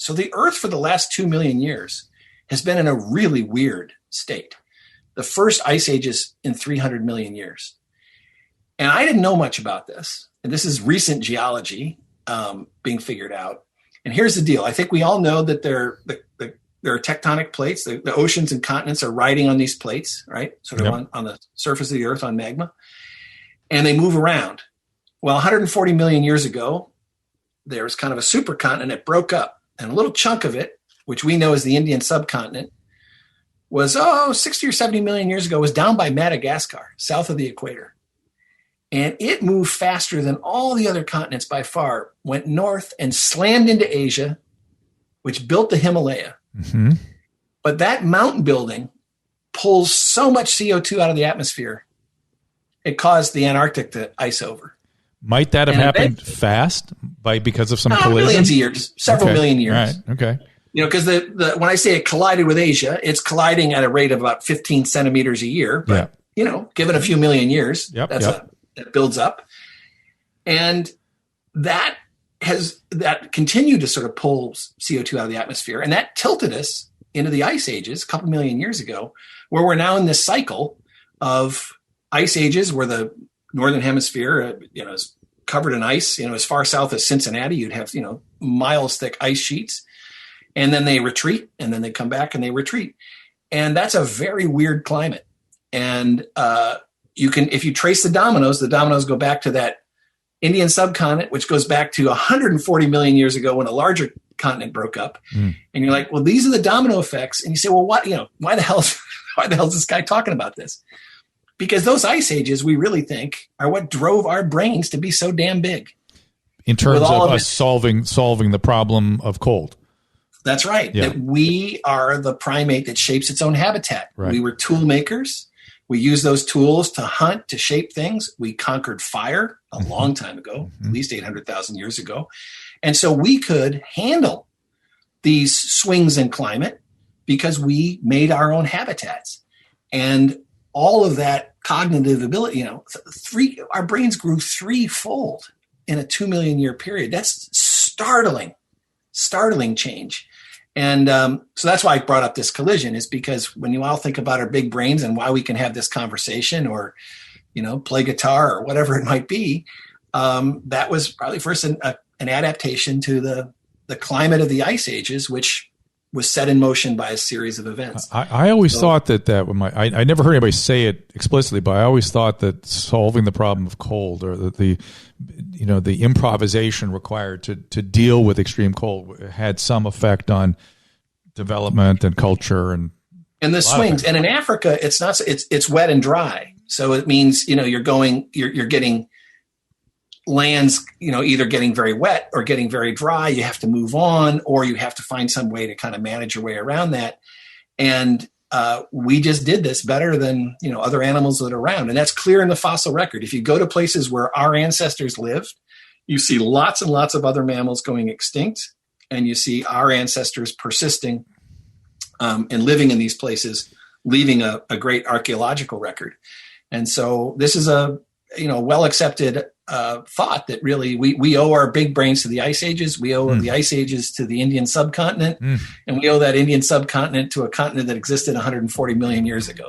So the Earth for the last 2 million years has been in a really weird state. The first ice ages in 300 million years. And I didn't know much about this. And this is recent geology being figured out. And here's the deal. I think we all know that there are tectonic plates. The oceans and continents are riding on these plates, right? Sort of on the surface of the Earth on magma. And they move around. Well, 140 million years ago, there was kind of a supercontinent that broke up. And a little chunk of it, which we know as the Indian subcontinent, was, 60 or 70 million years ago, was down by Madagascar, south of the equator. And it moved faster than all the other continents by far, went north and slammed into Asia, which built the Himalaya. Mm-hmm. But that mountain building pulls so much CO2 out of the atmosphere, it caused the Antarctic to ice over. Might that have happened fast because of some collision? Millions of years, several million years. Right. Okay. Because when I say it collided with Asia, it's colliding at a rate of about 15 centimeters a year. But, given a few million years, that builds up. And that continued to sort of pull CO2 out of the atmosphere. And that tilted us into the ice ages a couple million years ago, where we're now in this cycle of ice ages where the northern hemisphere, is covered in ice. As far south as Cincinnati, you'd have, miles thick ice sheets. And then they retreat, and then they come back and they retreat. And that's a very weird climate. And if you trace the dominoes go back to that Indian subcontinent, which goes back to 140 million years ago when a larger continent broke up. And you're like, well, these are the domino effects. And you say, well, why the hell is this guy talking about this? Because those ice ages, we really think, are what drove our brains to be so damn big. In terms of us solving the problem of cold. That's right. Yeah. That we are the primate that shapes its own habitat. Right. We were tool makers. We used those tools to hunt, to shape things. We conquered fire a long time ago, at least 800,000 years ago. And so we could handle these swings in climate because we made our own habitats. And all of that cognitive ability, our brains grew threefold in a 2 million year period. That's startling change. And so that's why I brought up this collision, is because when you all think about our big brains and why we can have this conversation or, play guitar or whatever it might be, that was probably first an adaptation to the climate of the ice ages, which was set in motion by a series of events. I always thought that I never heard anybody say it explicitly, but I always thought that solving the problem of cold, or the improvisation required to deal with extreme cold, had some effect on development and culture and the swings. And in Africa, it's not. It's wet and dry, so it means you're getting lands, either getting very wet or getting very dry. You have to move on, or you have to find some way to kind of manage your way around that. And we just did this better than, other animals that are around. And that's clear in the fossil record. If you go to places where our ancestors lived, you see lots and lots of other mammals going extinct, and you see our ancestors persisting and living in these places, leaving a great archaeological record. And so this is a well-accepted thought that really we owe our big brains to the ice ages. We owe the ice ages to the Indian subcontinent, and we owe that Indian subcontinent to a continent that existed 140 million years ago.